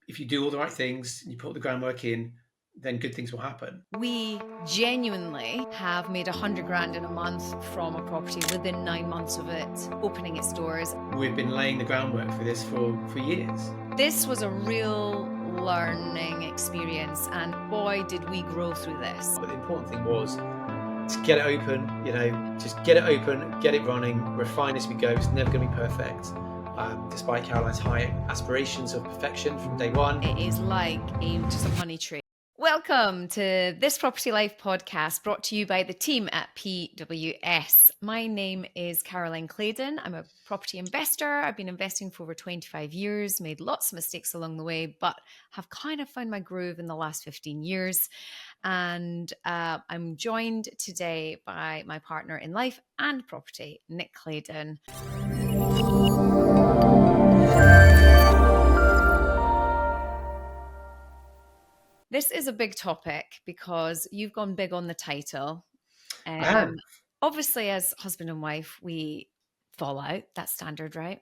if you do all the right things and you put the groundwork in, then good things will happen. We genuinely have made 100 grand in a month from a property within 9 months of it opening its doors. We've been laying the groundwork for this for years. This was a real learning experience, and boy, did we grow through this. But the important thing was to get it open, just get it open, get it running, refine as we go. It's never going to be perfect. Despite Caroline's high aspirations of perfection from day one. It is like just a money tree. Welcome to this Property Life podcast brought to you by the team at PWS. My name is Caroline Claydon. I'm a property investor. I've been investing for over 25 years, made lots of mistakes along the way, but have kind of found my groove in the last 15 years. And I'm joined today by my partner in life and property, Nick Claydon. This is a big topic because you've gone big on the title. Obviously, as husband and wife, we fall out. That's standard, right?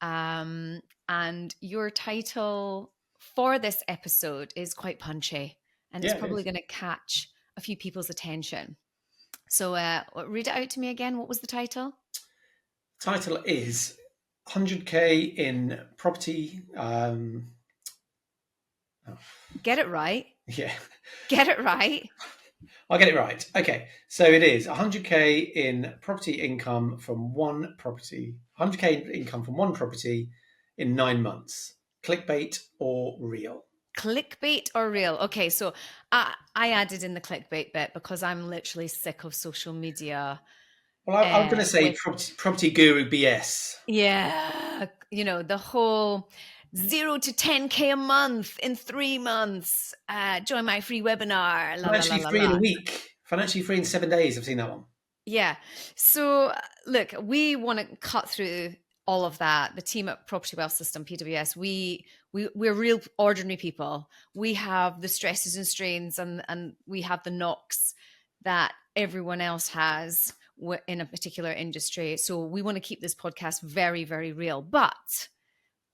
And your title for this episode is quite punchy, and it's probably going to catch a few people's attention. So read it out to me again. What was the title? Title is 100K in property. Get it right. Yeah. Get it right. I'll get it right. Okay. So it is 100K in property income from one property. 100K income from one property in 9 months. Clickbait or real? Clickbait or real? Okay, so I added in the clickbait bit because I'm literally sick of social media. Well, I'm going to say property guru BS. Yeah. The whole 0 to 10K a month in 3 months. Join my free webinar. Financially free in a week. Financially free in 7 days. I've seen that one. Yeah. So look, we want to cut through all of that. The team at Property Wealth System, PWS, we're real ordinary people. We have the stresses and strains and we have the knocks that everyone else has in a particular industry. So we want to keep this podcast very, very real. But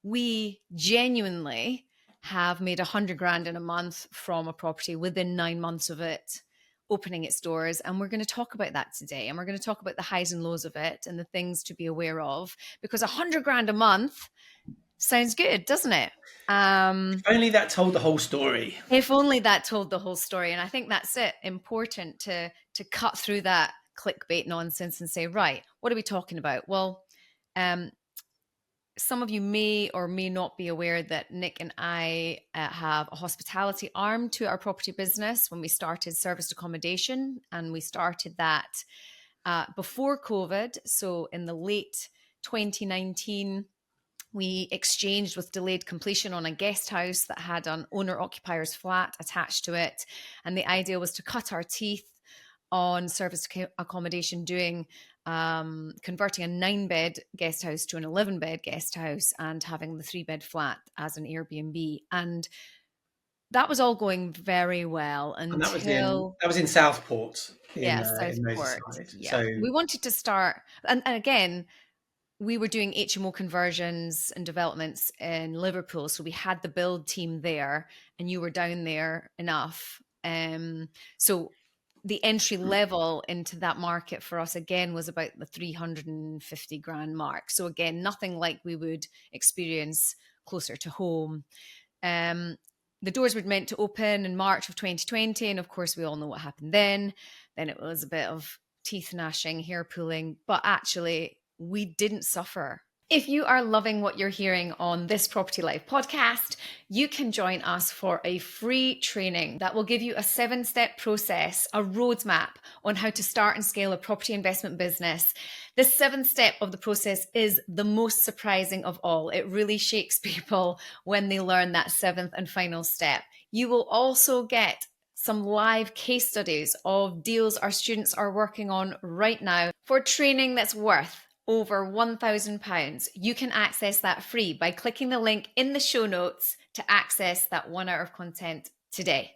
we genuinely have made 100 grand in a month from a property within 9 months of it opening its doors. And we're going to talk about that today. And we're going to talk about the highs and lows of it and the things to be aware of, because 100 grand a month sounds good, doesn't it? If only that told the whole story. If only that told the whole story. And I think that's it. Important to cut through that clickbait nonsense and say, right, what are we talking about? Well, some of you may or may not be aware that Nick and I have a hospitality arm to our property business when we started serviced accommodation, and we started that before COVID. So in the late 2019, we exchanged with delayed completion on a guest house that had an owner-occupier's flat attached to it. And the idea was to cut our teeth on serviced accommodation, doing converting a 9-bed guest house to an 11-bed guest house and having the 3-bed flat as an Airbnb. And that was all going very well until... And that was in Southport. Southport. Yeah. So we wanted to start, and again, we were doing HMO conversions and developments in Liverpool. So we had the build team there, and you were down there enough. So the entry level into that market for us, again, was about the 350 grand mark. So again, nothing like we would experience closer to home. The doors were meant to open in March of 2020. And of course, we all know what happened then. Then it was a bit of teeth gnashing, hair pulling, but actually we didn't suffer. If you are loving what you're hearing on this Property Life podcast, you can join us for a free training that will give you a 7-step process, a roadmap on how to start and scale a property investment business. The 7th step of the process is the most surprising of all. It really shakes people when they learn that 7th and final step. You will also get some live case studies of deals our students are working on right now for training that's worth over £1,000. You can access that free by clicking the link in the show notes to access that 1 hour of content today.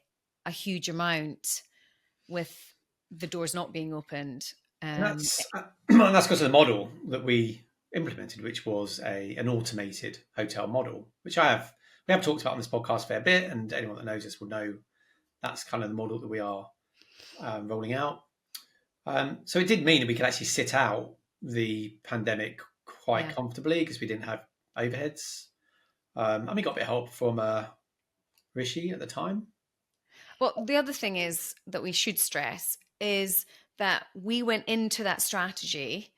A huge amount with the doors not being opened. That's because of the model that we implemented, which was an automated hotel model, which I have we have talked about on this podcast a fair bit, and anyone that knows us will know that's kind of the model that we are rolling out. So it did mean that we could actually sit out the pandemic quite comfortably because we didn't have overheads. And we got a bit of help from Rishi at the time. Well, the other thing is that we should stress is that we went into that strategy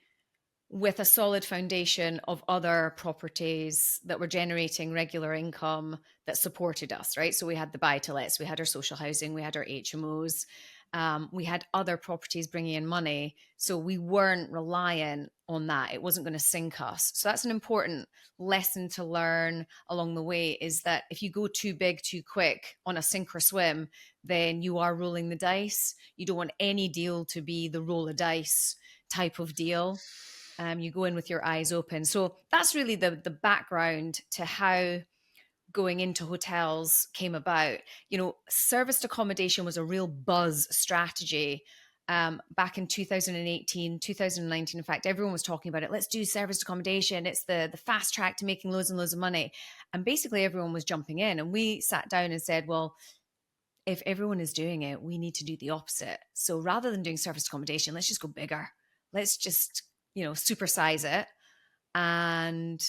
with a solid foundation of other properties that were generating regular income that supported us, right? So we had the buy-to-lets, we had our social housing, we had our HMOs, we had other properties bringing in money. So we weren't reliant on that. It wasn't going to sink us. So that's an important lesson to learn along the way, is that if you go too big too quick on a sink or swim, then you are rolling the dice. You don't want any deal to be the roll of dice type of deal. You go in with your eyes open. So that's really the background to how going into hotels came about. Serviced accommodation was a real buzz strategy back in 2018, 2019. In fact, everyone was talking about it. Let's do serviced accommodation. It's the fast track to making loads and loads of money. And basically everyone was jumping in. And we sat down and said, well, if everyone is doing it, we need to do the opposite. So rather than doing serviced accommodation, let's just go bigger. Let's just supersize it and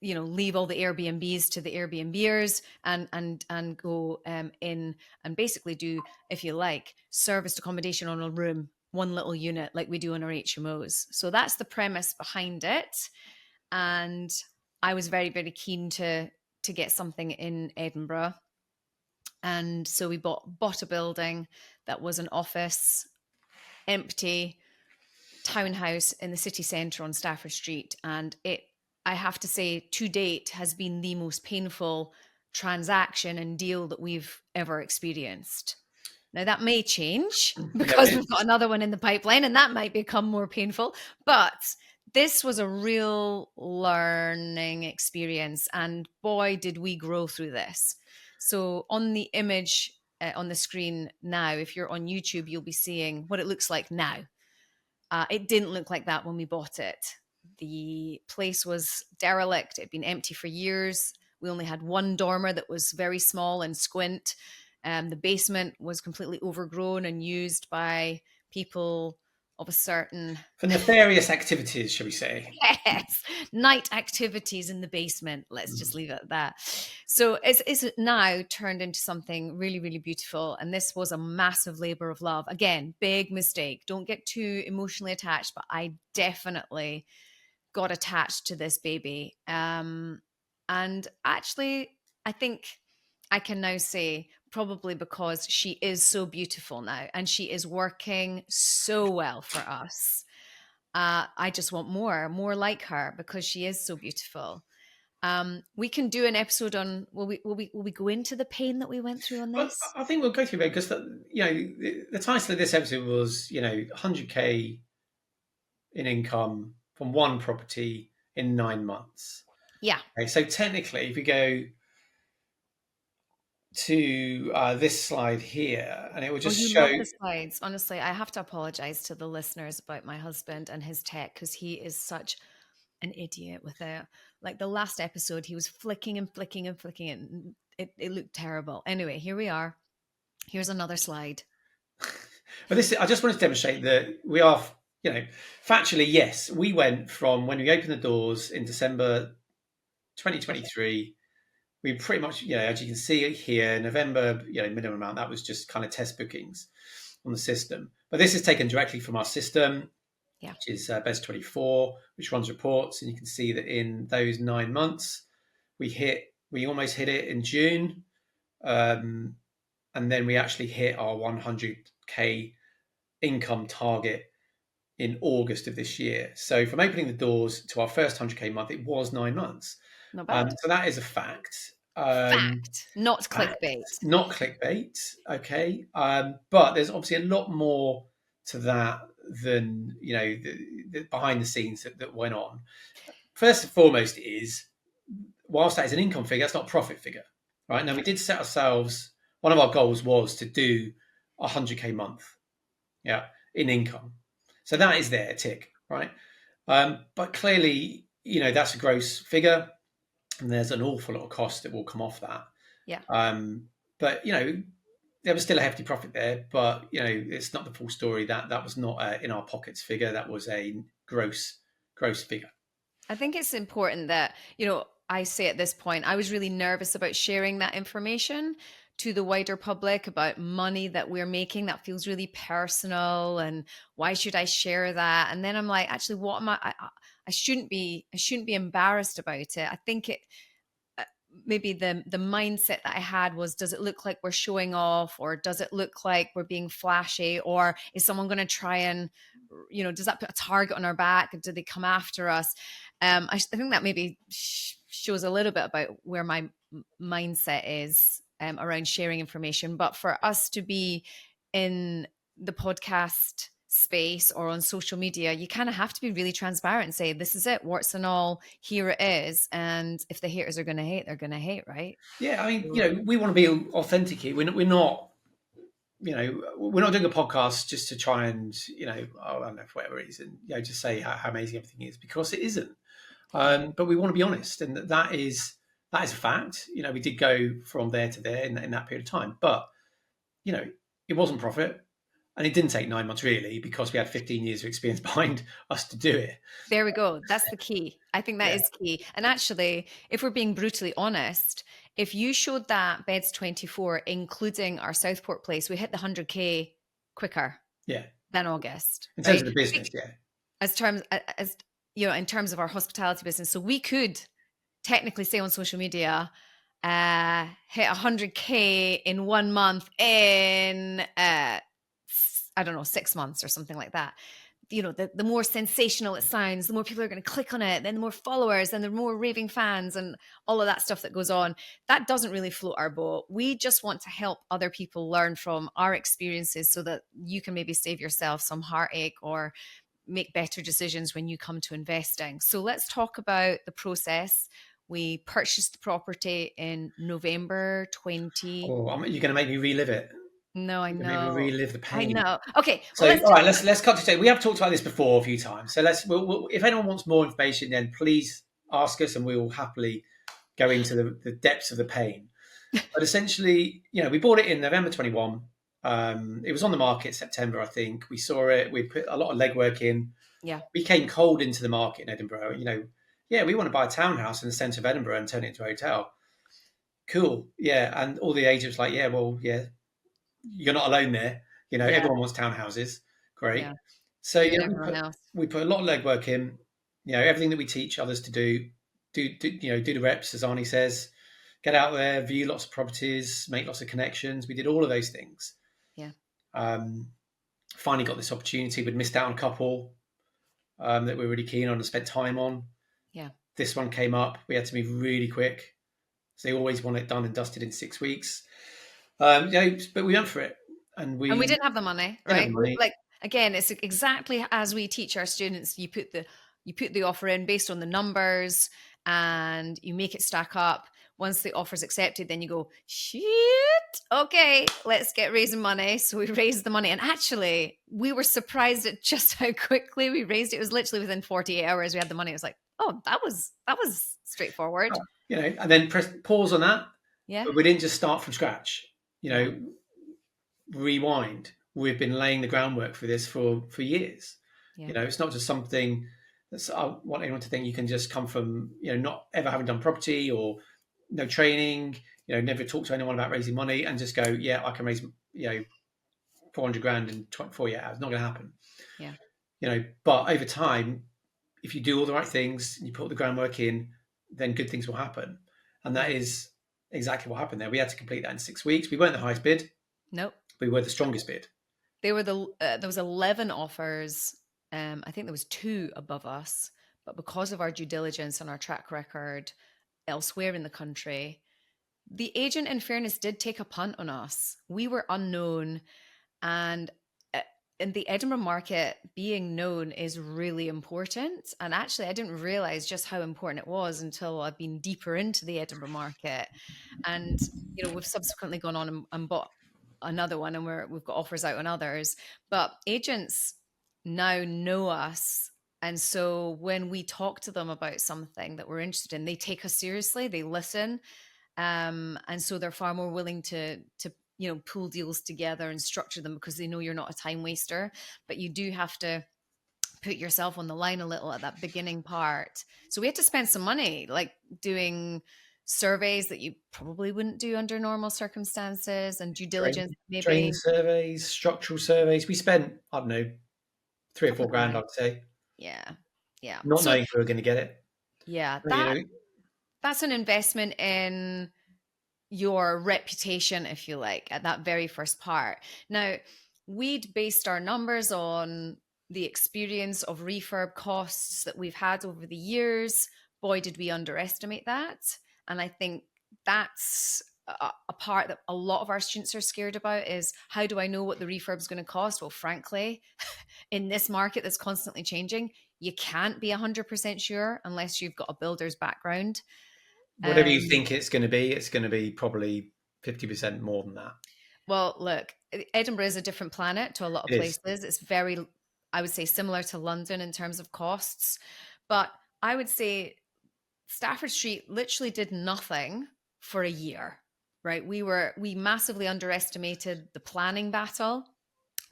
leave all the Airbnbs to the Airbnbers and go in and basically do, if you like, serviced accommodation on a room, one little unit like we do on our HMOs. So that's the premise behind it. And I was very, very keen to get something in Edinburgh. And so we bought a building that was an office, empty, townhouse in the city centre on Stafford Street, and I have to say, to date, has been the most painful transaction and deal that we've ever experienced. Now that may change because we've got another one in the pipeline, and that might become more painful, but this was a real learning experience, and boy did we grow through this. So on the image on the screen now, if you're on YouTube, you'll be seeing what it looks like now. It didn't look like that when we bought it. The place was derelict. It had been empty for years. We only had one dormer that was very small and squint. The basement was completely overgrown and used by people of a certain... For nefarious activities, shall we say. Yes, night activities in the basement. Let's just leave it at that. So it's now turned into something really, really beautiful. And this was a massive labor of love. Again, big mistake. Don't get too emotionally attached, but I definitely got attached to this baby. And actually, I think I can now say, probably because she is so beautiful now and she is working so well for us. I just want more like her because she is so beautiful. We can do an episode on, will we go into the pain that we went through on this? I think we'll go through it because the title of this episode was 100k in income from one property in 9 months. Yeah. Okay, so technically, if we go to this slide here, and it will just show the slides. Honestly, I have to apologize to the listeners about my husband and his tech because he is such an idiot with it. Like the last episode, he was flicking and flicking and flicking, and it looked terrible. Anyway, here we are. Here's another slide. But I just wanted to demonstrate that we are, factually, yes, we went from when we opened the doors in December 2023. We pretty much, as you can see here, November, minimum amount, that was just kind of test bookings on the system. But this is taken directly from our system, which is BES24, which runs reports. And you can see that in those 9 months, we almost hit it in June. And then we actually hit our 100k income target in August of this year. So from opening the doors to our first 100k month, it was 9 months. Not bad. So that is a fact. Fact, not clickbait. Not clickbait, okay. But there's obviously a lot more to that than, the behind the scenes that went on. First and foremost is, whilst that is an income figure, that's not a profit figure, right? Now, we did set ourselves, one of our goals was to do 100k month, in income. So that is there, tick, right? But clearly, that's a gross figure. And there's an awful lot of cost that will come off that. Yeah. But there was still a hefty profit there, but it's not the full story. That was not in our pockets figure. That was a gross figure. I think it's important that, I say at this point, I was really nervous about sharing that information to the wider public about money that we're making. That feels really personal, and why should I share that? And then I'm like, actually, what am I shouldn't be embarrassed about it. I think maybe the mindset that I had was, does it look like we're showing off, or does it look like we're being flashy, or is someone going to try and, does that put a target on our back? Do they come after us? I think that maybe shows a little bit about where my mindset is around sharing information. But for us to be in the podcast space or on social media, you kind of have to be really transparent and say, this is it, warts and all, here it is. And if the haters are going to hate, they're going to hate, right? Yeah, I mean, we want to be authentic here. We're not we're not doing a podcast just to try and, I don't know, for whatever reason, just say how amazing everything is, because it isn't. But we want to be honest, and that is a fact. We did go from there to there in that period of time, but it wasn't profit. And it didn't take 9 months, really, because we had 15 years of experience behind us to do it. There we go. That's the key. I think that is key. And actually, if we're being brutally honest, if you showed that Beds 24, including our Southport place, we hit the 100K quicker than August. In terms of the business, in terms of our hospitality business. So we could technically say on social media, hit 100K in 1 month in... I don't know, 6 months or something like that. The more sensational it sounds, the more people are going to click on it, then the more followers, and the more raving fans, and all of that stuff that goes on. That doesn't really float our boat. We just want to help other people learn from our experiences so that you can maybe save yourself some heartache or make better decisions when you come to investing. So let's talk about the process. We purchased the property in November 20. Oh, you're going to make me relive it. No, I know. Maybe relive the pain. I know. Okay. So, all right, let's cut to say we have talked about this before a few times. So we'll, if anyone wants more information, then please ask us, and we will happily go into the depths of the pain. But essentially, we bought it in November 21. It was on the market September, I think. We saw it. We put a lot of legwork in. Yeah. We came cold into the market in Edinburgh. We want to buy a townhouse in the centre of Edinburgh and turn it into a hotel. Cool. Yeah. And all the agents were like, you're not alone there. Everyone wants townhouses. Great. Yeah. So we put a lot of legwork in. Everything that we teach others to do the reps, as Arnie says. Get out there, view lots of properties, make lots of connections. We did all of those things. Yeah. Finally got this opportunity. We'd missed out on a couple that we were really keen on and spent time on. Yeah. This one came up. We had to move really quick. So they always want it done and dusted in 6 weeks. But we went for it, and we didn't have the money, right? Like, again, it's exactly as we teach our students. You put the offer in based on the numbers, and you make it stack up. Once the offer's accepted, then you go, shit, okay, let's get raising money. So we raised the money, and actually, we were surprised at just how quickly we raised it. It was literally within 48 hours we had the money. It was like, oh, that was straightforward. And then press pause on that. Yeah, but we didn't just start from scratch. Rewind. We've been laying the groundwork for this for years. Yeah. It's not just something that's, I want anyone to think you can just come from, not ever having done property or no training, never talk to anyone about raising money and just go, I can raise, 400 grand in 48 hours. It's not going to happen. Yeah. But over time, if you do all the right things and you put the groundwork in, then good things will happen. And that is exactly what happened there. We had to complete that in 6 weeks. We weren't the highest bid. Nope. We were the strongest bid. There were there was 11 offers. I think there was 2 above us, but because of our due diligence and our track record elsewhere in the country, the agent, in fairness, did take a punt on us. We were unknown, and in the Edinburgh market, being known is really important. And actually, I didn't realize just how important it was until I've been deeper into the Edinburgh market. And, we've subsequently gone on and bought another one, and we've got offers out on others. But agents now know us. And so when we talk to them about something that we're interested in, they take us seriously, they listen. And so they're far more willing to pull deals together and structure them because they know you're not a time waster. But you do have to put yourself on the line a little at that beginning part. So we had to spend some money, like doing surveys that you probably wouldn't do under normal circumstances, and due diligence, drain surveys, structural surveys. We spent, I don't know, 3 or 4 grand, I'd say. Yeah. Not knowing if we were going to get it. Yeah, that's an investment in your reputation, if you like, at that very first part. Now, we'd based our numbers on the experience of refurb costs that we've had over the years. Boy, did we underestimate that. And I think that's a part that a lot of our students are scared about, is how do I know what the refurb is going to cost? Well, frankly, in this market that's constantly changing, you can't be 100% sure unless you've got a builder's background. Whatever you think it's going to be probably 50% more than that. Well, look, Edinburgh is a different planet to a lot of places. It's very, I would say, similar to London in terms of costs. But I would say Stafford Street literally did nothing for a year, right? We massively underestimated the planning battle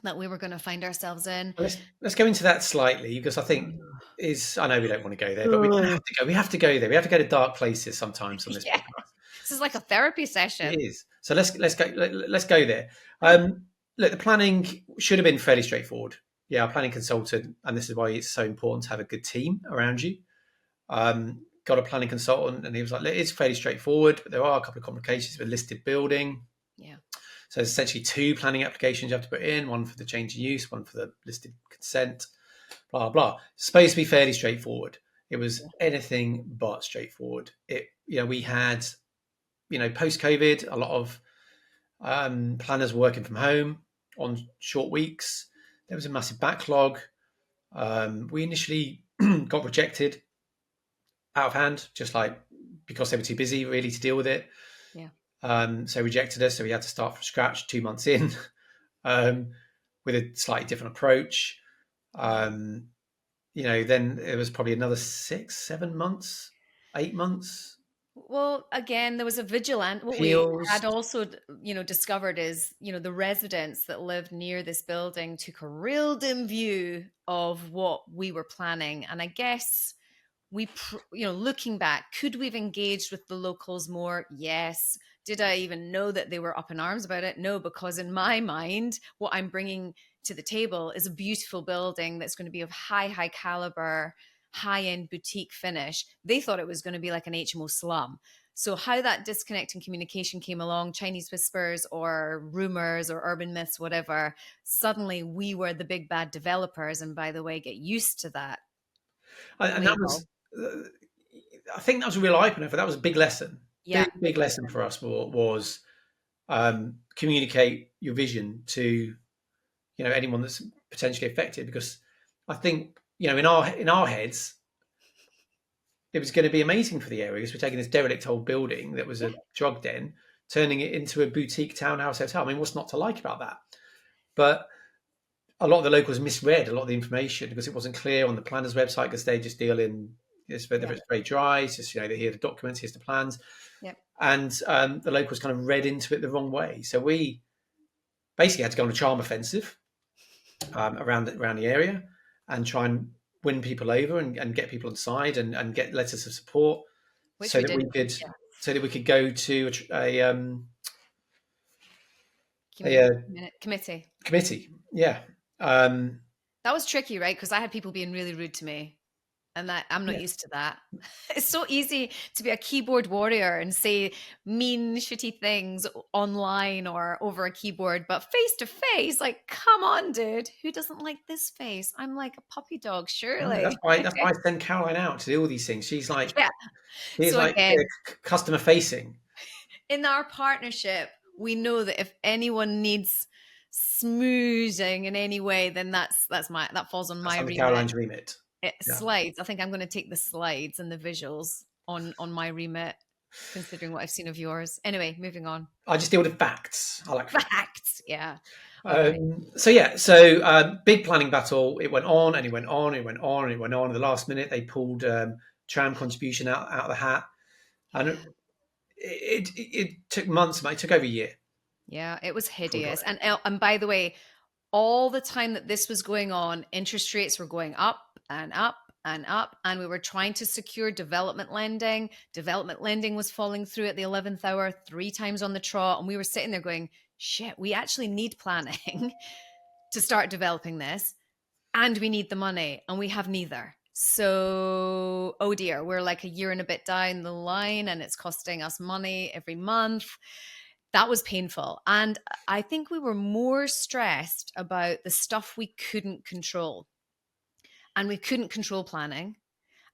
that we were going to find ourselves in. Let's go into that slightly, because I think I know we don't want to go there, but we have to go there. We have to go to dark places sometimes on this podcast. This is like a therapy session. It is. So let's go there. Look, the planning should have been fairly straightforward. Yeah, our planning consultant, and this is why it's so important to have a good team around you. Got a planning consultant, and he was like, it's fairly straightforward, but there are a couple of complications with listed building. Yeah. So there's essentially 2 planning applications you have to put in, one for the change of use, one for the listed consent, blah, blah. It's supposed to be fairly straightforward. It was anything but straightforward. We had, post-COVID, a lot of planners working from home on short weeks. There was a massive backlog. We initially got rejected out of hand, just like because they were too busy really to deal with it. Yeah. So rejected us. So we had to start from scratch 2 months in with a slightly different approach. Then it was probably another 6, 7 months, 8 months. Well, again, there was a vigilante. What we had also, discovered is, the residents that lived near this building took a real dim view of what we were planning. And I guess looking back, could we have engaged with the locals more? Yes. Did I even know that they were up in arms about it? No, because in my mind, what I'm bringing to the table is a beautiful building that's going to be of high caliber, high-end boutique finish. They thought it was going to be like an HMO slum. So how that disconnect in communication came along, Chinese whispers or rumors or urban myths, whatever, suddenly we were the big bad developers. And by the way, get used to that. And that was, I think that was a real eye-opener. That was a big lesson. Yeah. Big lesson for us was communicate your vision to, anyone that's potentially affected. Because I think, in our heads, it was going to be amazing for the area, because we're taking this derelict old building that was a drug den, turning it into a boutique townhouse hotel. I mean, what's not to like about that? But a lot of the locals misread a lot of the information because it wasn't clear on the planner's website, because they just deal in it's very dry. It's just, they hear the documents, here's the plans. Yep. And the locals kind of read into it the wrong way. So we basically had to go on a charm offensive around the area and try and win people over and get people on side and get letters of support. Which so we that did. we could so that we could go to a committee. Yeah. That was tricky, right? Because I had people being really rude to me, and I'm not used to that. It's so easy to be a keyboard warrior and say mean, shitty things online or over a keyboard, but face to face, like, come on, dude, who doesn't like this face? I'm like a puppy dog, surely. That's why I send Caroline out to do all these things. She's like, she's so like again, customer facing. In our partnership, we know that if anyone needs smoothing in any way, then that falls on my remit. Caroline's remit. Slides. I think I'm going to take the slides and the visuals on my remit, considering what I've seen of yours. Anyway, moving on. I just deal with facts. I like facts. Yeah. Okay. So big planning battle. It went on and it went on. It went on and it went on. At the last minute, they pulled tram contribution out of the hat, and it took months, mate. It took over a year. Yeah, it was hideous. And by the way, all the time that this was going on, interest rates were going up and up and up, and we were trying to secure development lending. Development lending was falling through at the 11th hour, 3 times on the trot, and we were sitting there going, shit, we actually need planning to start developing this, and we need the money, and we have neither. So, oh dear, we're like a year and a bit down the line, and it's costing us money every month. That was painful. And I think we were more stressed about the stuff we couldn't control. And we couldn't control planning,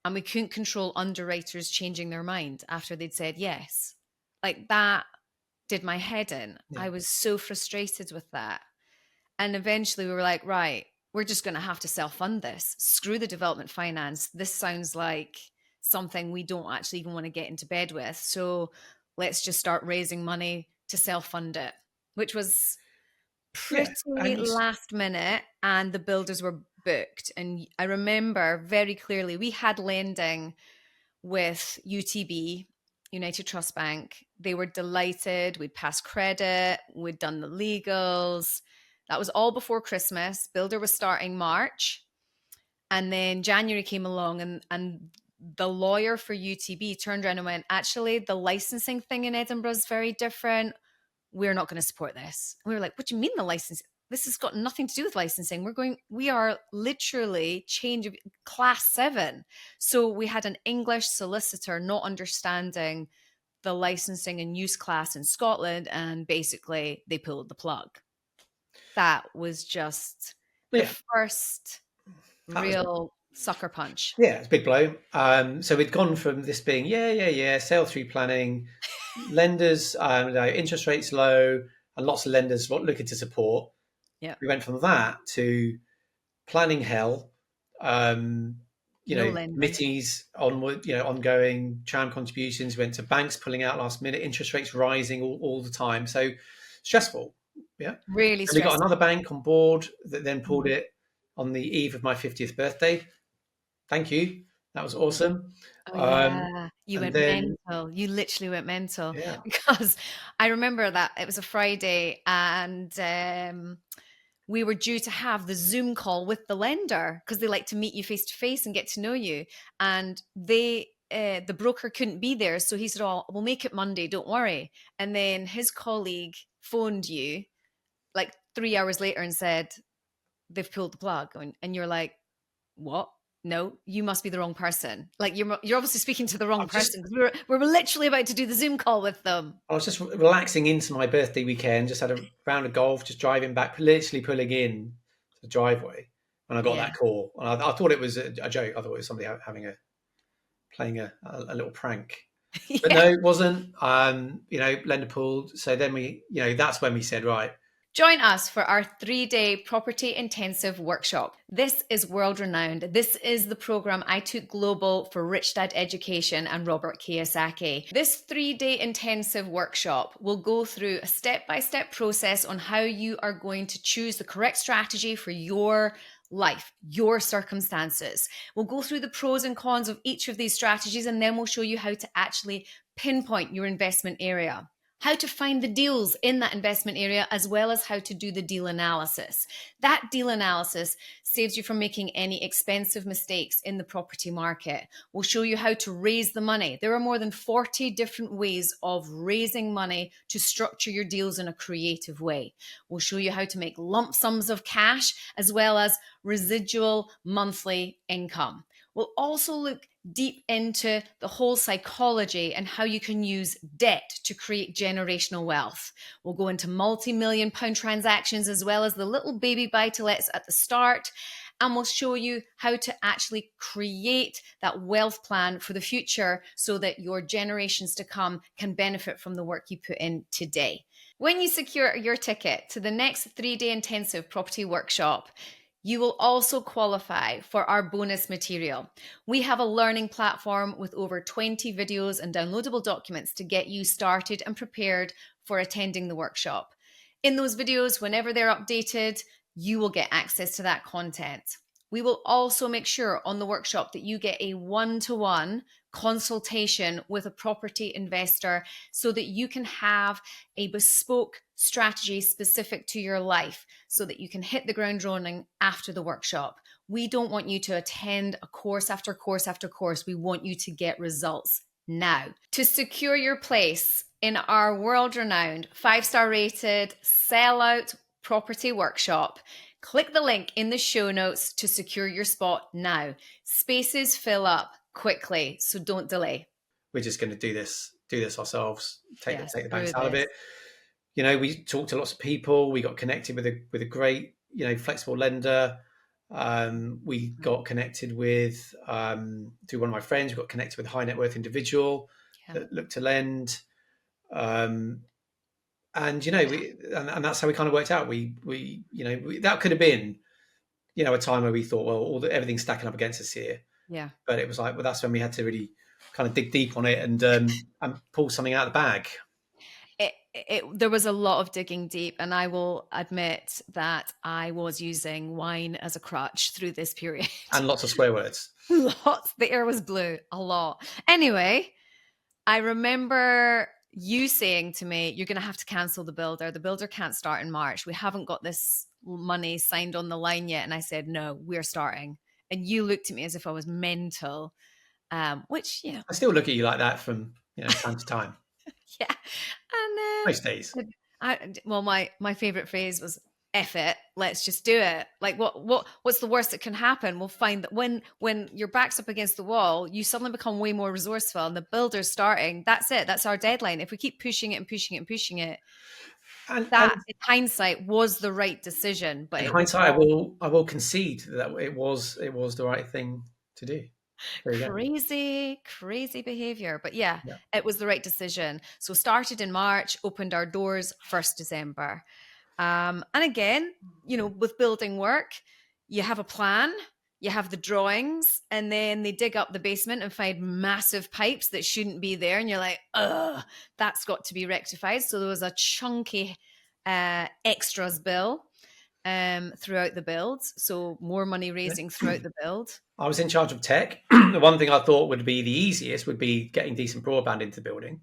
and we couldn't control underwriters changing their mind after they'd said yes. Like, that did my head in. Yeah. I was so frustrated with that. And eventually we were like, right, we're just going to have to self-fund this. Screw the development finance. This sounds like something we don't actually even want to get into bed with. So let's just start raising money to self-fund it, which was pretty last minute, and the builders were booked. And I remember very clearly we had lending with UTB, United Trust Bank. They were delighted. We'd passed credit. We'd done the legals. That was all before Christmas. Builder was starting March. And then January came along, and the lawyer for UTB turned around and went, actually, the licensing thing in Edinburgh is very different. We're not going to support this. And we were like, what do you mean the license? This has got nothing to do with licensing. We are literally change of class 7. So we had an English solicitor not understanding the licensing and use class in Scotland, and basically they pulled the plug. That was just the first real sucker punch. Yeah, it's a big blow. So we'd gone from this being, sale through planning, lenders, interest rates low, and lots of lenders looking to support. Yeah, we went from that to planning hell. Committees onward, ongoing tram contributions. Went to banks pulling out last minute, interest rates rising all the time. So stressful. Yeah, really stressful. We got another bank on board that then pulled it on the eve of my 50th birthday. Thank you. That was awesome. You went mental. You literally went mental. Yeah. Because I remember that it was a Friday, and we were due to have the Zoom call with the lender, because they like to meet you face to face and get to know you. And the broker couldn't be there. So he said, oh, we'll make it Monday. Don't worry. And then his colleague phoned you like 3 hours later and said, they've pulled the plug. And you're like, what? No, you must be the wrong person. Like, you're obviously speaking to the wrong person, because we were literally about to do the Zoom call with them. I was just relaxing into my birthday weekend, just had a round of golf, just driving back, literally pulling in the driveway when I got that call. And I thought it was a joke. I thought it was somebody playing a little prank. But no, it wasn't. Lender pulled. So then that's when we said, right, join us for our 3-day property intensive workshop. This is world renowned. This is the program I took global for Rich Dad Education and Robert Kiyosaki. This 3-day intensive workshop will go through a step-by-step process on how you are going to choose the correct strategy for your life, your circumstances. We'll go through the pros and cons of each of these strategies, and then we'll show you how to actually pinpoint your investment area, how to find the deals in that investment area, as well as how to do the deal analysis. That deal analysis saves you from making any expensive mistakes in the property market. We'll show you how to raise the money. There are more than 40 different ways of raising money to structure your deals in a creative way. We'll show you how to make lump sums of cash, as well as residual monthly income. We'll also look deep into the whole psychology and how you can use debt to create generational wealth. We'll go into multi-million pound transactions, as well as the little baby buy-to-lets at the start. And we'll show you how to actually create that wealth plan for the future, so that your generations to come can benefit from the work you put in today. When you secure your ticket to the next 3-day intensive property workshop, you will also qualify for our bonus material. We have a learning platform with over 20 videos and downloadable documents to get you started and prepared for attending the workshop. In those videos, whenever they're updated, you will get access to that content. We will also make sure on the workshop that you get a one-to-one consultation with a property investor so that you can have a bespoke strategy specific to your life so that you can hit the ground running after the workshop. We don't want you to attend a course after course after course. We want you to get results now. To secure your place in our world-renowned, 5-star rated, sellout property workshop, click the link in the show notes to secure your spot now. Spaces fill up quickly, so don't delay. We're just going to do this ourselves, take the banks out of it. You know, we talked to lots of people. We got connected with a great, you know, flexible lender. We got connected with, through one of my friends, we got connected with a high net worth individual that looked to lend. And, you know, and that's how we kind of worked out. We you know, that could have been, you know, a time where we thought, well, everything's stacking up against us here. Yeah. But it was like, well, that's when we had to really kind of dig deep on it and pull something out of the bag. There was a lot of digging deep, and I will admit that I was using wine as a crutch through this period. And lots of swear words. Lots. The air was blue. A lot. Anyway, I remember you saying to me, you're going to have to cancel the builder. The builder can't start in March. We haven't got this money signed on the line yet. And I said, no, we're starting. And you looked at me as if I was mental, which, you know. I still look at you like that from, you know, time to time. Yeah. And most days. My favorite phrase was, F it, let's just do it. Like what's the worst that can happen? We'll find that when your back's up against the wall, you suddenly become way more resourceful and the builder's starting. That's it. That's our deadline. If we keep pushing it and pushing it and pushing it, and in hindsight was the right decision. But in hindsight, I will concede that it was the right thing to do. Crazy behavior. But yeah, it was the right decision. So started in March, opened our doors 1st December. And again, you know, with building work, you have a plan, you have the drawings, and then they dig up the basement and find massive pipes that shouldn't be there. And you're like, that's got to be rectified. So there was a chunky extras bill throughout the build. So more money raising throughout the build. I was in charge of tech. The one thing I thought would be the easiest would be getting decent broadband into the building.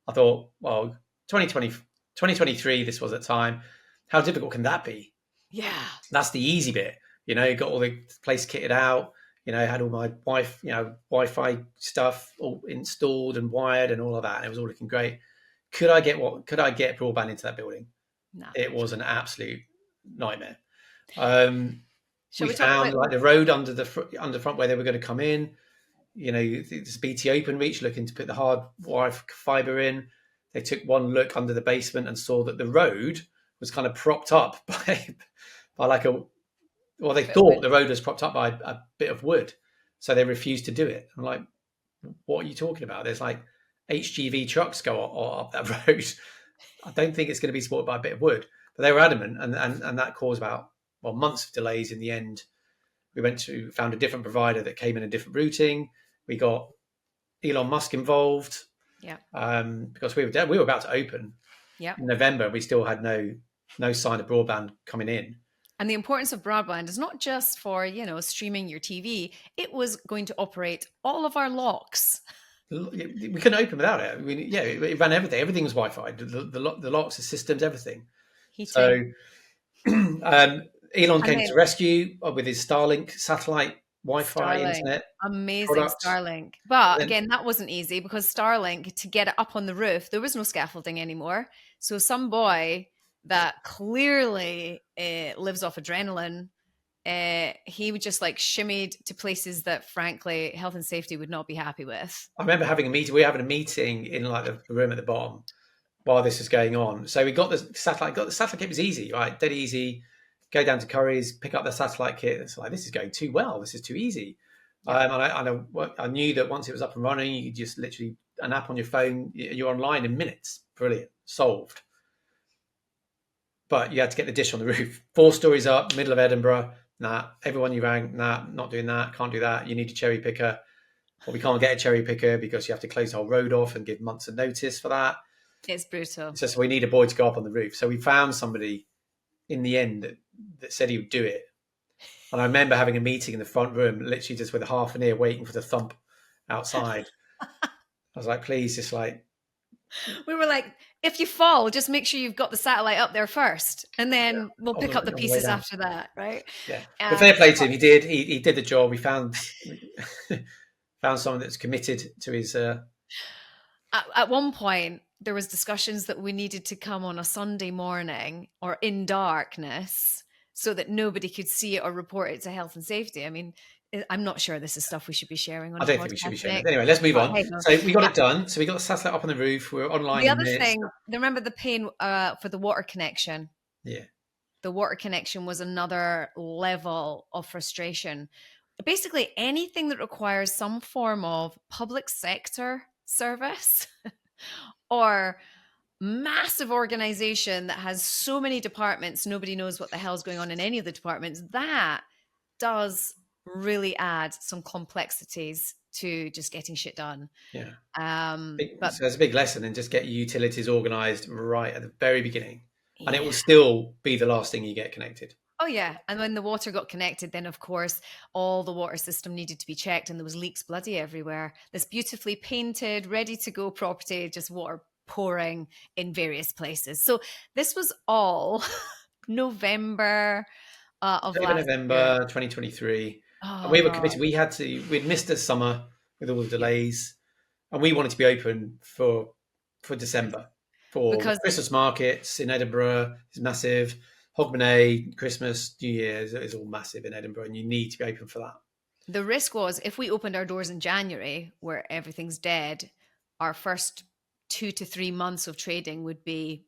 I thought, well, 2023, this was at the time. How difficult can that be? Yeah. That's the easy bit. You know, got all the place kitted out, you know, had all my Wi-Fi stuff all installed and wired and all of that. And it was all looking great. Could I get broadband into that building? No. It was an absolute nightmare. We found like the road under the front where they were going to come in, you know, this BT Openreach looking to put the hard wire fiber in. They took one look under the basement and saw that the road was kind of propped up by like they thought the road was propped up by a bit of wood. So they refused to do it. I'm like, what are you talking about? There's like HGV trucks go up that road. I don't think it's going to be supported by a bit of wood. But they were adamant, and that caused about months of delays. In the end, we found a different provider that came in a different routing. We got Elon Musk involved. Yeah. Because we were about to open. Yeah. In November, we still had no sign of broadband coming in. And the importance of broadband is not just for, you know, streaming your TV. It was going to operate all of our locks. We couldn't open without it. I mean, yeah, it ran everything. Everything was Wi-Fi. The locks, the systems, everything. So Elon came to rescue with his Starlink satellite Wi-Fi internet. Amazing products. Starlink. But again, that wasn't easy because Starlink, to get it up on the roof, there was no scaffolding anymore. So some boy that clearly lives off adrenaline, he would just like shimmied to places that frankly health and safety would not be happy with. I remember having a meeting. We were having a meeting in like the room at the bottom while this was going on. So we got the satellite. The satellite kit was easy, right? Dead easy. Go down to Curry's, pick up the satellite kit. It's like, this is going too well. This is too easy. Yeah. I knew that once it was up and running, you could just literally an app on your phone. You're online in minutes. Brilliant, solved. But you had to get the dish on the roof. 4 stories up, middle of Edinburgh. Nah, everyone you rang, nah, not doing that. Can't do that. You need a cherry picker. Well, we can't get a cherry picker because you have to close the whole road off and give months of notice for that. It's brutal. So we need a boy to go up on the roof. So we found somebody in the end that said he would do it. And I remember having a meeting in the front room, literally just with a half an ear waiting for the thump outside. I was like, please, just like. We were like, if you fall, just make sure you've got the satellite up there first, and then we'll pick up the pieces after that, right? Yeah, but fair play to him. He did. He did the job. We found someone that's committed to his. At one point, there was discussions that we needed to come on a Sunday morning or in darkness so that nobody could see it or report it to health and safety. I mean, I'm not sure this is stuff we should be sharing on. I don't think we should be sharing it. Anyway, let's move on. So we got it done. So we got the satellite up on the roof. We're online. The other thing, remember the pain for the water connection? Yeah. The water connection was another level of frustration. Basically, anything that requires some form of public sector service or massive organization that has so many departments, nobody knows what the hell's going on in any of the departments, that does really add some complexities to just getting shit done. Yeah. But so there's a big lesson in just get your utilities organized right at the very beginning. Yeah. And it will still be the last thing you get connected. Oh, yeah. And when the water got connected, then, of course, all the water system needed to be checked and there was leaks bloody everywhere. This beautifully painted, ready-to-go property, just water pouring in various places. So this was all November of last November year. 2023. Oh, and we were committed. We'd missed the summer with all the delays, and we wanted to be open for December for Christmas markets in Edinburgh. It's massive. Hogmanay, Christmas, New Year's is all massive in Edinburgh, and you need to be open for that. The risk was if we opened our doors in January, where everything's dead, our first 2 to 3 months of trading would be,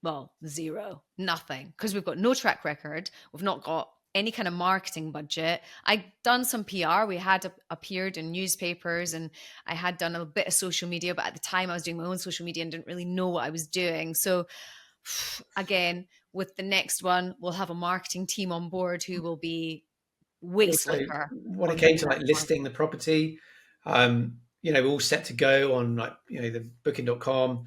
well, zero, nothing, because we've got no track record. We've not got any kind of marketing budget. I'd done some PR. We had appeared in newspapers and I had done a bit of social media, but at the time I was doing my own social media and didn't really know what I was doing. So again, with the next one, we'll have a marketing team on board who will be way slicker. When it came to like listing the property, we're all set to go on like, the booking.com,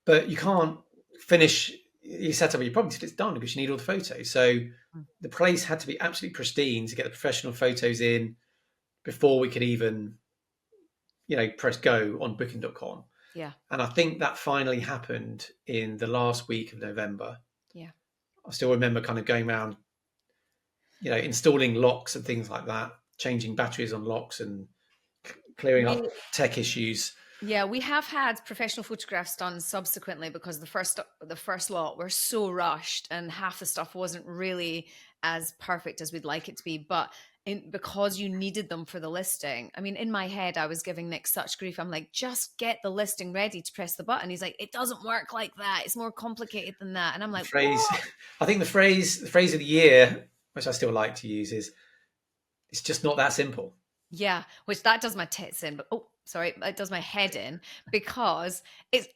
but you can't finish your setup of your property till it's done because you need all the photos. So the place had to be absolutely pristine to get the professional photos in before we could even, press go on booking.com. Yeah. And I think that finally happened in the last week of November. Yeah. I still remember kind of going around, installing locks and things like that, changing batteries on locks and clearing up tech issues. Yeah, we have had professional photographs done subsequently because the first lot were so rushed and half the stuff wasn't really as perfect as we'd like it to be. But because you needed them for the listing, I mean, in my head, I was giving Nick such grief. I'm like, just get the listing ready to press the button. He's like, it doesn't work like that. It's more complicated than that. And I'm like, I think the phrase of the year, which I still like to use, is it's just not that simple. Yeah, which that does my tits in, but it does my head in, because it's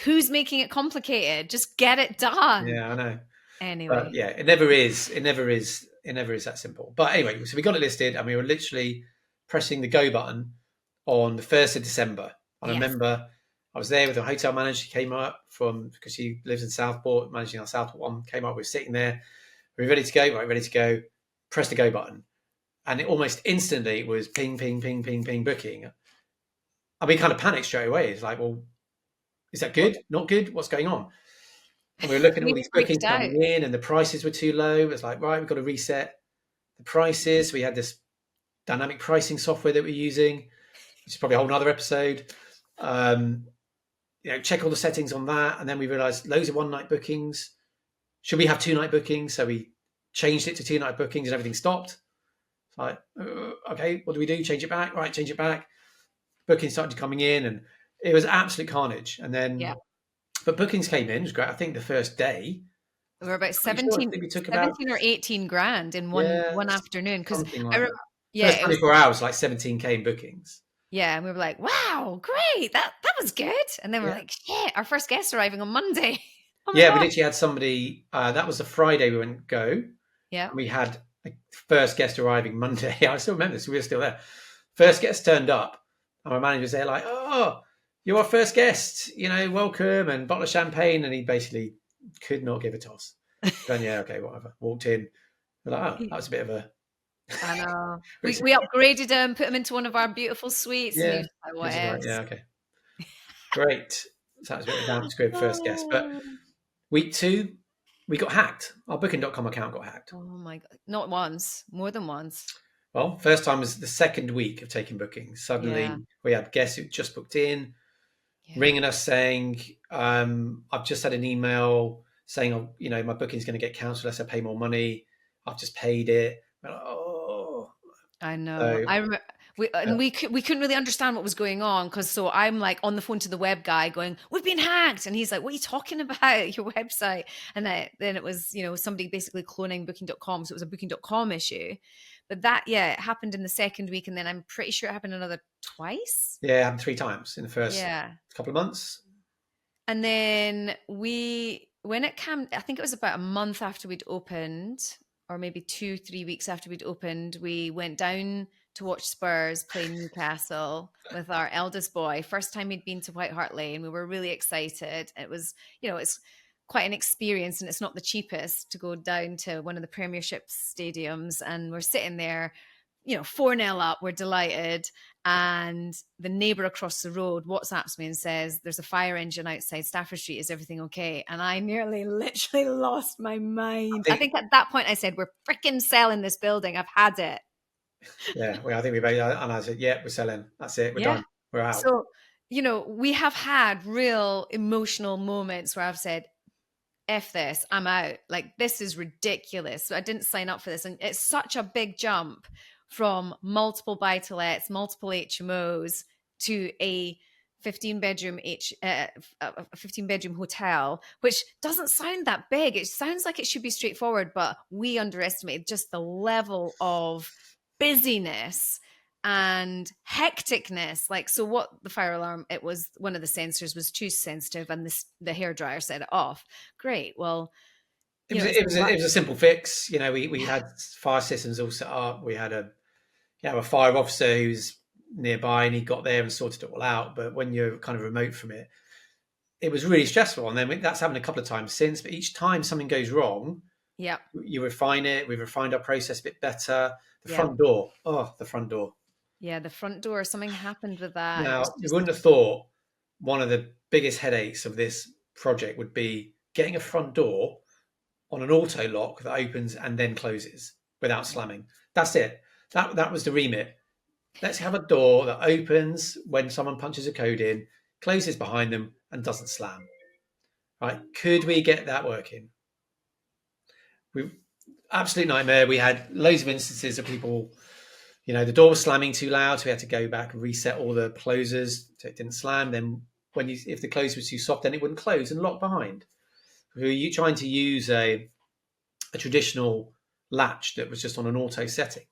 who's making it complicated? Just get it done. Yeah, I know. Anyway, but yeah, it never is that simple. But anyway, so we got it listed, and we were literally pressing the go button on the 1st of December. I remember I was there with a hotel manager. She came up because she lives in Southport, managing our Southport one. Came up, we were sitting there, we were ready to go. Right, ready to go. Press the go button. And it almost instantly was ping, ping, ping, ping, ping, booking. And we kind of panicked straight away. It's like, well, is that good? Not good? What's going on? And we were looking at all these bookings coming in and the prices were too low. It was like, right, we've got to reset the prices. We had this dynamic pricing software that we're using, which is probably a whole nother episode. Check all the settings on that. And then we realized loads of one-night bookings. Should we have 2-night bookings? So we changed it to 2-night bookings and everything stopped. Like, okay, what do we do? Change it back? Right, change it back. Bookings started coming in and it was absolute carnage. And then, but bookings came in, it was great. I think the first day. We were about 17 or 18 grand in one afternoon. Because first 24 hours, like 17K in bookings. Yeah, and we were like, wow, great. That was good. And then we're like, shit, our first guest arriving on Monday. Oh we literally had somebody, that was the Friday we went go. Yeah. And we had first guest arriving Monday. I still remember this. We were still there. First guest turned up, and my manager was there like, "Oh, you're our first guest. Welcome," and bottle of champagne. And he basically could not give a toss. Going, yeah, okay, whatever. Walked in. We're like, oh, that was a bit of a I know. We upgraded him, put him into one of our beautiful suites, and he was like, what else? Yeah, okay. Great. So that was a bit of a damp squib first guess. But week 2, we got hacked. Our booking.com account got hacked. Oh my God. Not once, more than once. Well, first time was the second week of taking bookings. Suddenly we had guests who just booked in, ringing us saying, I've just had an email saying, my booking's going to get cancelled unless I pay more money. I've just paid it. Like, oh. I know. So, I remember we couldn't really understand what was going on, because so I'm like on the phone to the web guy going, we've been hacked, and he's like, what are you talking about, your website? And then it was somebody basically cloning booking.com, so it was a booking.com issue. But that it happened in the second week, and then I'm pretty sure it happened another twice. Yeah, it happened 3 times in the first couple of months. And then when it came, I think it was about a month after we'd opened, or maybe 2-3 weeks after we'd opened, we went down to watch Spurs play Newcastle with our eldest boy. First time he'd been to White Hart Lane. We were really excited. It was, it's quite an experience, and it's not the cheapest to go down to one of the Premiership stadiums. And we're sitting there, 4-0 up, we're delighted. And the neighbour across the road WhatsApps me and says, there's a fire engine outside Stafford Street. Is everything okay? And I literally lost my mind. I think at that point I said, we're freaking selling this building. I've had it. Yeah, well, I think and I said, we're selling. That's it. We're done. We're out. So, we have had real emotional moments where I've said, F this, I'm out. Like, this is ridiculous. So I didn't sign up for this. And it's such a big jump from multiple buy-to-lets, multiple HMOs to a 15-bedroom hotel, which doesn't sound that big. It sounds like it should be straightforward, but we underestimated just the level of busyness and hecticness. Like, so what the fire alarm, it was one of the sensors was too sensitive, and the hairdryer set it off. Great. Well, it was a simple fix. We had fire systems all set up. We had a fire officer who's nearby, and he got there and sorted it all out. But when you're kind of remote from it, it was really stressful. And then that's happened a couple of times since. But each time something goes wrong, you refine it. We've refined our process a bit better. The front door. Yeah, the front door. Something happened with that. Now, you wouldn't have thought one of the biggest headaches of this project would be getting a front door on an auto lock that opens and then closes without slamming. That's it. That was the remit. Let's have a door that opens when someone punches a code in, closes behind them, and doesn't slam. Right? Could we get that working? Absolute nightmare. We had loads of instances of people, the door was slamming too loud, so we had to go back and reset all the closers so it didn't slam. Then if the close was too soft, then it wouldn't close and lock behind. We were trying to use a traditional latch that was just on an auto setting.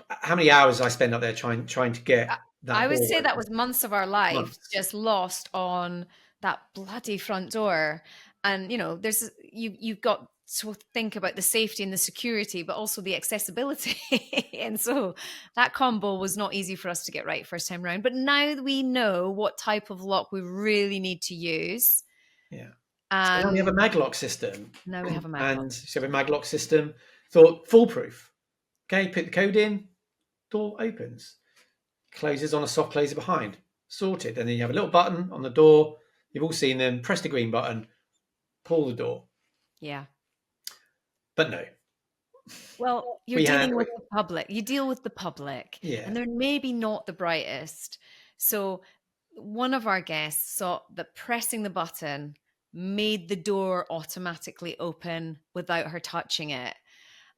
How many hours I spent up there trying to get that? I would say that was months of our life just lost on that bloody front door. And there's you've got to think about the safety and the security, but also the accessibility. And so that combo was not easy for us to get right first time round. But now we know what type of lock we really need to use. Yeah. So now we have a maglock system. Now we have a maglock. And so we have a maglock system. Thought foolproof. Okay, put the code in, door opens, closes on a soft closer behind, sorted. And then you have a little button on the door. You've all seen them. Press the green button, pull the door. Yeah. But no. Well, you're dealing with the public. You deal with the public. Yeah. And they're maybe not the brightest. So one of our guests thought that pressing the button made the door automatically open without her touching it.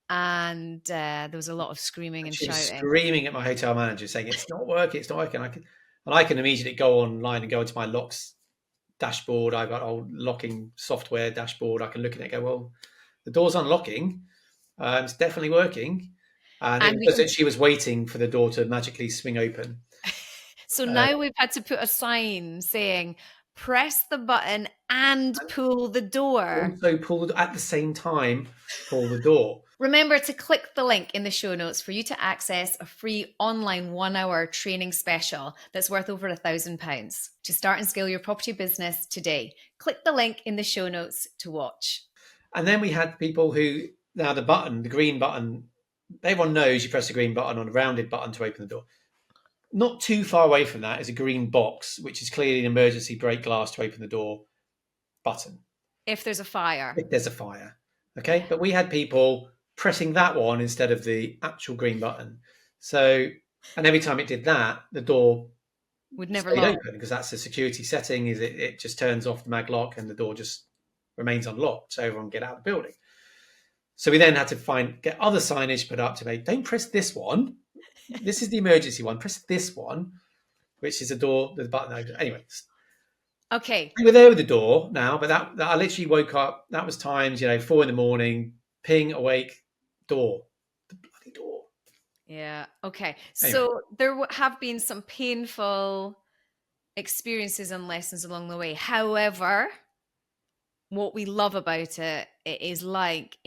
And there was a lot of screaming and she was shouting. Screaming at my hotel manager saying, it's not working. I can immediately go online and go into my locks dashboard. I've got old locking software dashboard. I can look at it and go, well, the door's unlocking. It's definitely working. And it was that she was waiting for the door to magically swing open. So now we've had to put a sign saying, press the button and pull the door. Also at the same time, pull the door. Remember to click the link in the show notes for you to access a free online 1-hour training special that's worth over £1,000 to start and scale your property business today. Click the link in the show notes to watch. And then we had people who now the button, the green button, everyone knows you press the green button on a rounded button to open the door. Not too far away from that is a green box, which is clearly an emergency break glass to open the door button. If there's a fire. If there's a fire. Okay. Yeah. But we had people pressing that one instead of the actual green button. So, and every time it did that, the door would never stayed lock open, because that's the security setting, is it just turns off the mag lock and the door just remains unlocked. So everyone get out of the building. So we then had to get other signage put up to make, don't press this one. This is the emergency one. Press this one, which is a door, the button. Anyways. Okay. We were there with the door now, but that I literally woke up. That was times, 4 a.m, ping, awake, door. The bloody door. Yeah. Okay. Anyway. So there have been some painful experiences and lessons along the way. However, what we love about it is like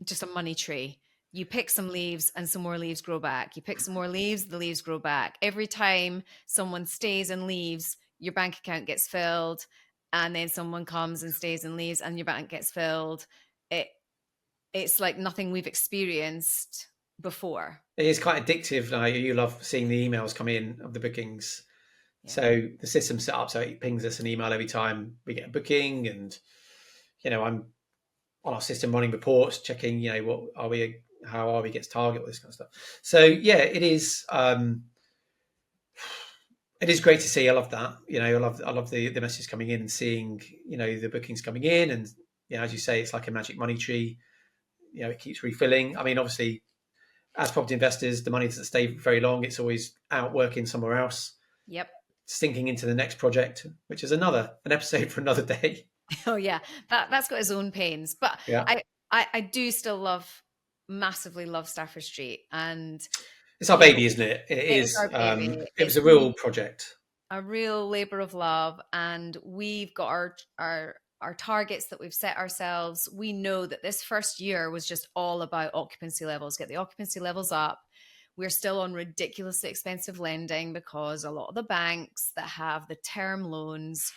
just a money tree. You pick some leaves and some more leaves grow back. You pick some more leaves, the leaves grow back. Every time someone stays and leaves, your bank account gets filled, and then someone comes and stays and leaves and your bank gets filled. It's like nothing we've experienced before. It is quite addictive. You love seeing the emails come in of the bookings. Yeah. So the system's set up so it pings us an email every time we get a booking, and I'm on our system running reports, checking how are we against target, all this kind of stuff. So yeah, it is. It is great to see. I love that. I love the messages coming in and seeing the bookings coming in, and as you say, it's like a magic money tree. It keeps refilling. I mean, obviously, as property investors, the money doesn't stay very long. It's always out working somewhere else. Yep. Sinking into the next project, which is an episode for another day. Oh yeah, that's got its own pains. But yeah. I do still massively love Stafford Street, and it's our baby, isn't it? It is. It was a real project, a real labor of love, and we've got our targets that we've set ourselves. We know that this first year was just all about occupancy levels. Get the occupancy levels up. We're still on ridiculously expensive lending because a lot of the banks that have the term loans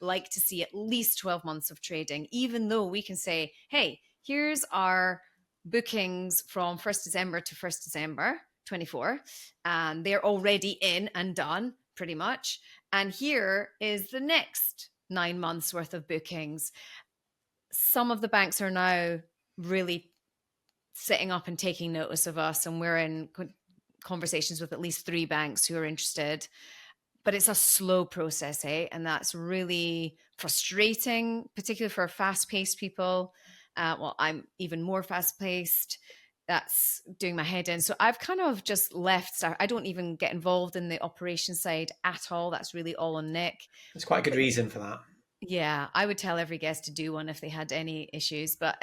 like to see at least 12 months of trading, even though we can say, hey, here's our bookings from 1st December to 1st December 24, and they're already in and done pretty much. And here is the next 9 months worth of bookings. Some of the banks are now really sitting up and taking notice of us, and we're in conversations with at least 3 banks who are interested. But it's a slow process, and that's really frustrating, particularly for fast-paced people. Well, I'm even more fast-paced. That's doing my head in. So I've kind of just left. I don't even get involved in the operations side at all. That's really all on Nick. There's quite a good reason for that. Yeah, I would tell every guest to do one if they had any issues. But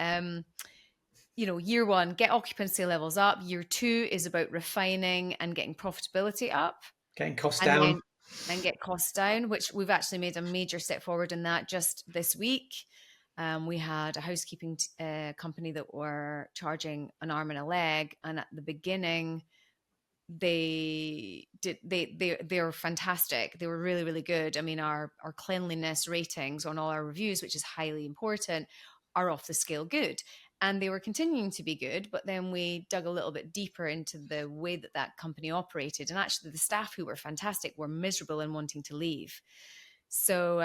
year 1, get occupancy levels up. Year 2 is about refining and getting profitability up. Getting costs down. And get costs down, which we've actually made a major step forward in that just this week. We had a housekeeping company that were charging an arm and a leg, and at the beginning, they're fantastic. They were really, really good. I mean, our cleanliness ratings on all our reviews, which is highly important, are off the scale good. And they were continuing to be good, but then we dug a little bit deeper into the way that company operated. And actually the staff, who were fantastic, were miserable and wanting to leave. So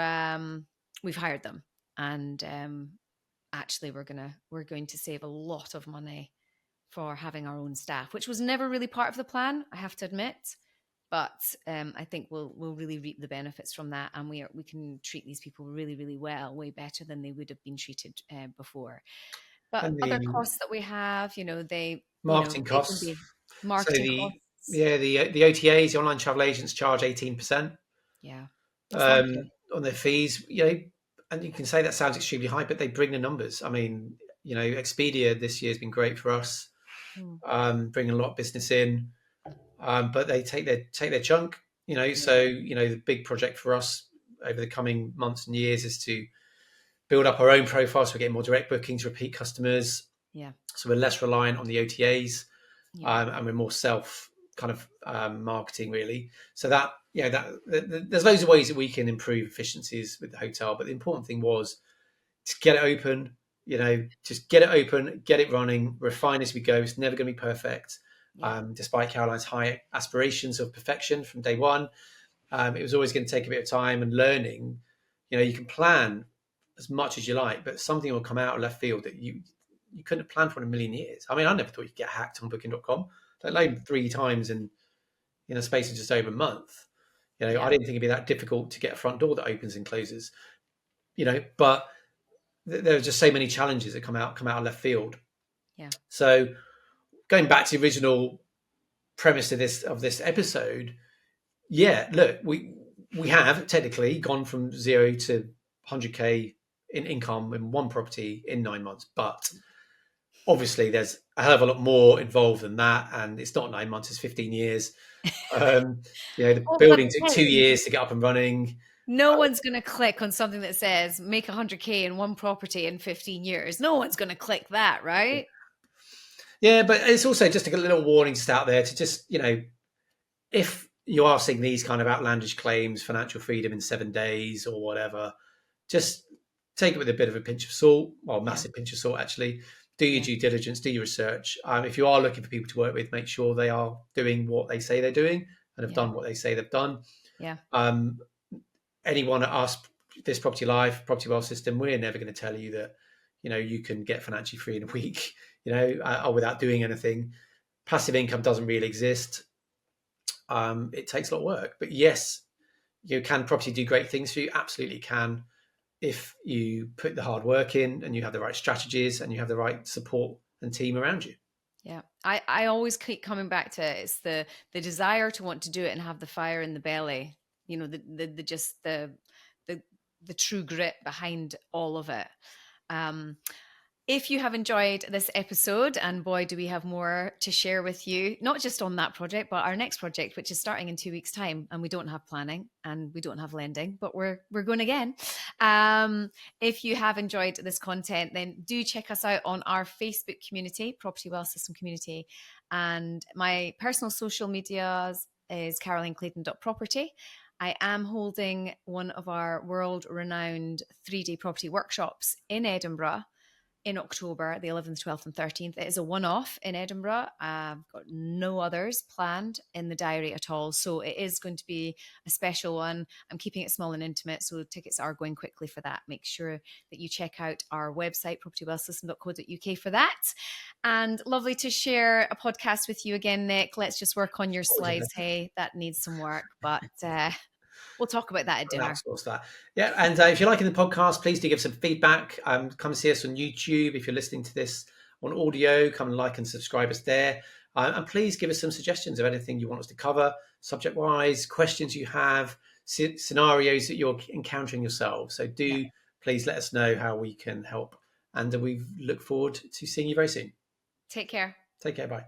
we've hired them. And actually we're going to save a lot of money for having our own staff, which was never really part of the plan, I have to admit. But I think we'll really reap the benefits from that. And we can treat these people really, really well, way better than they would have been treated before. But other costs that we have, marketing costs. Marketing costs. Yeah, the OTAs, the online travel agents, charge 18%. Yeah. On their fees, and you can say that sounds extremely high, but they bring the numbers. I mean, Expedia this year has been great for us, bringing a lot of business in, but they take their chunk. So the big project for us over the coming months and years is to build up our own profile, so we're getting more direct bookings, repeat customers. Yeah. So we're less reliant on the OTAs, and we're more self kind of marketing really. So that there's loads of ways that we can improve efficiencies with the hotel, but the important thing was to get it open, just get it open, get it running, refine as we go. It's never going to be perfect. Despite Caroline's high aspirations of perfection from day one, it was always going to take a bit of time and learning. You can plan as much as you like, but something will come out of left field that you couldn't have planned for in a million years. I mean, I never thought you could get hacked on Booking.com, let alone 3 times in a space of just over a month. I didn't think it'd be that difficult to get a front door that opens and closes. But there are just so many challenges that come out of left field. Yeah. So going back to the original premise of this episode, look, we have technically gone from 0 to 100k in income in one property in 9 months, but obviously there's a hell of a lot more involved than that, and it's not 9 months, it's 15 years. The building took 2 years to get up and running. No one's going to click on something that says make 100k in one property in 15 years. No one's going to click that, right? Yeah, but it's also just a little warning just out there to just, if you are seeing these kind of outlandish claims, financial freedom in 7 days or whatever, just take it with a bit of a pinch of salt, well, massive pinch of salt, actually. Do your due diligence, do your research. If you are looking for people to work with, make sure they are doing what they say they're doing and have done what they say they've done. Yeah. Anyone at us, this Property Life, Property Wealth System, we're never going to tell you that, you can get financially free in a week, or without doing anything. Passive income doesn't really exist. It takes a lot of work, but yes, can property do great things for you? Absolutely can, if you put the hard work in and you have the right strategies and you have the right support and team around you. Yeah, I always keep coming back to it. It's the desire to want to do it and have the fire in the belly. The true grit behind all of it. If you have enjoyed this episode, and boy, do we have more to share with you, not just on that project, but our next project, which is starting in 2 weeks' time. And we don't have planning and we don't have lending, but we're going again. If you have enjoyed this content, then do check us out on our Facebook community, Property Wealth System Community. And my personal social medias is carolineclayton.property. I am holding one of our world-renowned 3-day property workshops in Edinburgh in October, the 11th, 12th and 13th. It is a one-off in Edinburgh. I've got no others planned in the diary at all. So it is going to be a special one. I'm keeping it small and intimate, so tickets are going quickly for that. Make sure that you check out our website, propertywealthsystem.co.uk for that. And lovely to share a podcast with you again, Nick. Let's just work on your slides. Hey, that needs some work, but we'll talk about that at dinner. Yeah, and if you're liking the podcast, please do give some feedback. Come see us on YouTube. If you're listening to this on audio, come and like and subscribe us there. And please give us some suggestions of anything you want us to cover, subject-wise, questions you have, scenarios that you're encountering yourself. So please let us know how we can help. And we look forward to seeing you very soon. Take care. Take care. Bye.